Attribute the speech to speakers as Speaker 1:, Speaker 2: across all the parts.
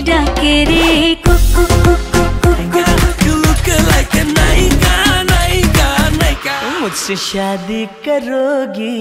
Speaker 1: डाके रे Kuku Kuku Kuku.
Speaker 2: You look like a नायिका नायिका नायिका।
Speaker 3: मुझसे शादी करोगी?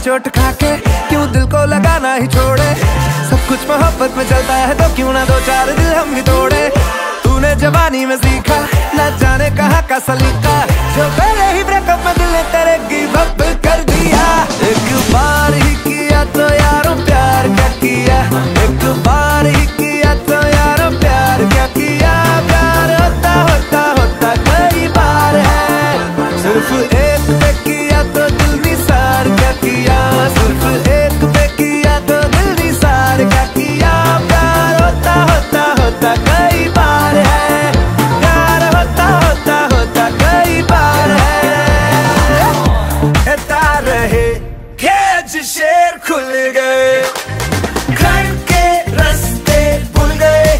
Speaker 2: चोट खाके क्यों दिल को लगाना ही छोड़े। सब कुछ मोहब्बत में चलता है तो क्यों ना दो चार दिल हम भी तोड़े। तूने जवानी में सीखा न जाने कहाँ का सलीका, जो पहले ही ब्रेकअप में दिल ने तेरे गिव अप कर दिया। एक बार ही किया तो यारों प्यार क्या किया, एक बार ही किया तो यारों प्यार क्या किया। प्यार होता होता होता कई बार है, सिर्फ एक पे किया तो दिल निसार क्या किया, सिर्फ एक पे किया तो दिल निसार क्या किया। प्यार होता होता होता कई बार है, प्यार होता होता होता कई बार है। कहता रहे कैच शेर खुल गए, घर के रास्ते भूल गए,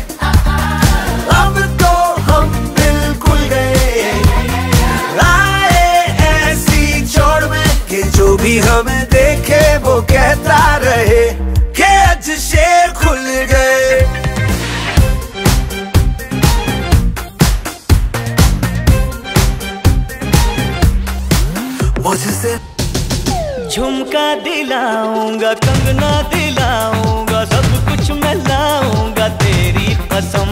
Speaker 2: अब तो हम बिल्कुल गए। आए ऐसी छोड़ में कि जो भी हमें देखे वो कहता रहे कि आज शेर खुल गए। मुझसे
Speaker 3: झुमका दिलाऊंगा, कंगना दिलाऊंगा, सब कुछ मैं लाऊंगा तेरी कसम।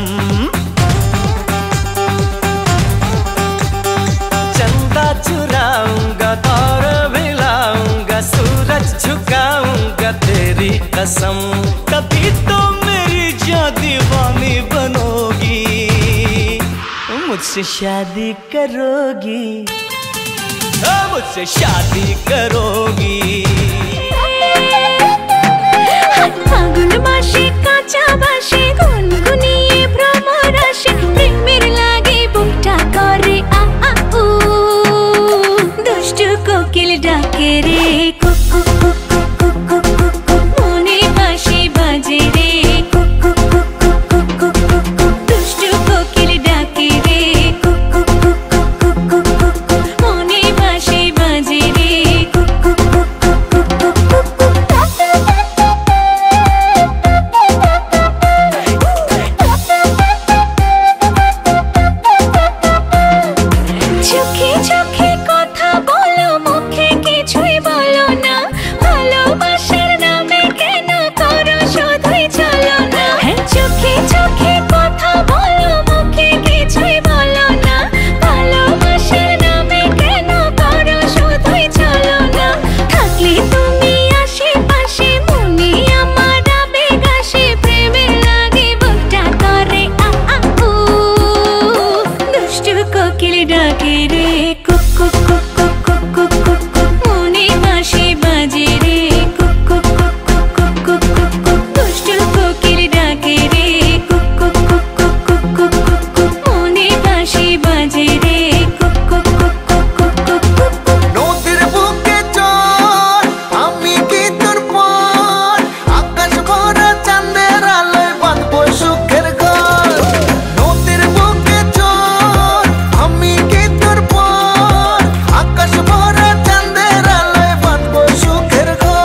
Speaker 3: चंदा चुराऊंगा, तारे मिलाऊंगा, सूरज झुकाऊंगा तेरी कसम। तभी तो मेरी जान दीवानी बनोगी, मुझसे शादी करोगी, मुझसे शादी करोगी।
Speaker 1: ফাগুন মাসে কাঁচা বাসে গুনগুনিয়ে ভ্রমর আসে, প্রেমের লাগে বুকটা করে আ আ উ, দুষ্টু কোকিল ডাকে রে কুকু কুকু কুকু কুকু, মনে বাঁশি বাজে রে কুকু কুকু কুকু কুকু, দুষ্টু কোকিল ডাকে রে কুকু কুকু কুকু কুকু, মনে বাঁশি বাজে রে কুকু কুকু কুকু কুকু। চোখে চোখে কথা বলো, মুখে কিছুই বলো না, ভালোবাসার নামে কেন করো শুধুই চলো না। হ্যাঁ, চোখে চোখে কথা বলো, মুখে কিছুই বলো না, ভালোবাসার নামে কেন করো শুধুই চলো না। থাকলে তুমি আশেপাশে, মনে আমার আবেগ আসে, প্রেমের লাগে বুকটা করে আ আ উ, দুষ্টু কোকিল ডাকে রে কুকু কুকু কুকু কুকু, মনে বাঁশি বাজে রে কুকু কুকু কুকু কুকু, দুষ্টু কোকিল ডাকে রে কুকু কুকু কুকু কুকু, মনে বাঁশি বাজে রে কুকু কুকু কুকু কুকু।
Speaker 2: নদীর বুকে চল, আমি কি তোর পর, আকাশ ভরা চাঁদের আলোয় বাঁধবো সুখের ঘর। নদীর বুকে চল, আমি কি তোর পর, আকাশ ভরা চাঁদের আলোয় বাঁধবো সুখের ঘর।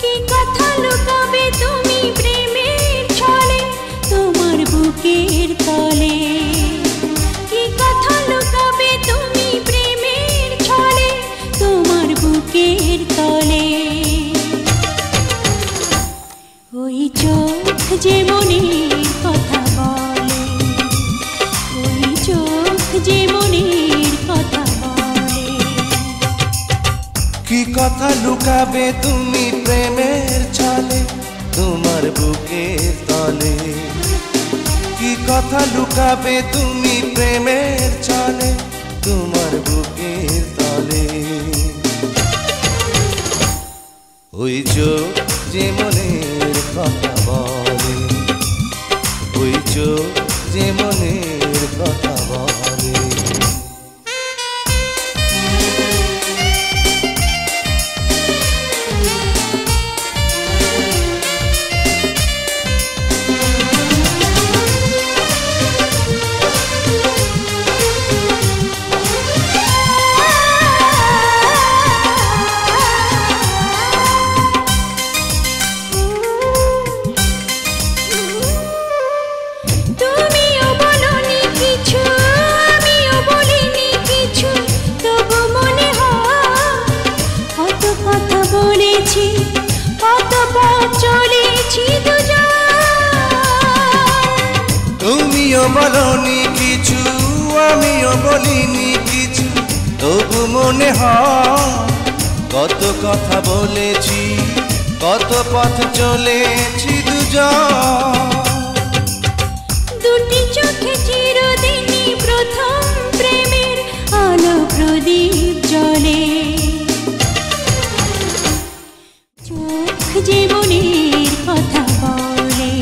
Speaker 1: কি কথা লুকাবে তুমি প্রেমের ছলে, তোমার বুকের তলে। কি কথা লুকাবে তুমি প্রেমের ছলে, তোমার বুকের তলে। ওই চোখ যে মনের কথা বলে, ওই চোখ যে মনের কথা বলে।
Speaker 2: কি কথা লুকাবে তুমি প্রেমের ছলে, তোমার বুকের তলে। কি কথা লুকাবে তুমি প্রেমের ছলে, তোমার বুকের তলে। ওই চোখ যে মনের কথা বলে, ওই চোখ যে মনের কথা বলে।
Speaker 1: তুমিও বলোনি কিছু, আমিও বলিনি কিছু, তবু মনে হয় কত কথা বলেছি, কত পথ চলেছি দুজন।
Speaker 2: তুমিও বলনি কিছু, আমিও বলিনি কিছু, তবু মনে হয় কত কথা বলেছি, কত পথ চলেছি দুজন।
Speaker 1: দুটি চোখে চিরদিনই প্রথম প্রেমের আলো প্রদীপ জ্বলে। চোখ যে মনের কথা বলে,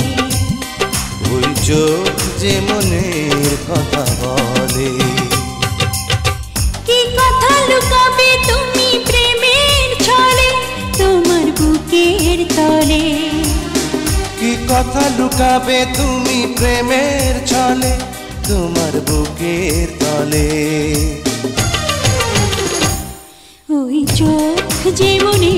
Speaker 2: ওই চোখ যে মনের কথা বলে।
Speaker 1: কি কথা লুকাবে তুমি প্রেমের ছলে, তোমার বুকের তলে।
Speaker 2: কি
Speaker 4: কথা লুকাবে তুমি প্রেমের ছলে তোমার বুকের তলে।
Speaker 1: ওই চোখ যে মনে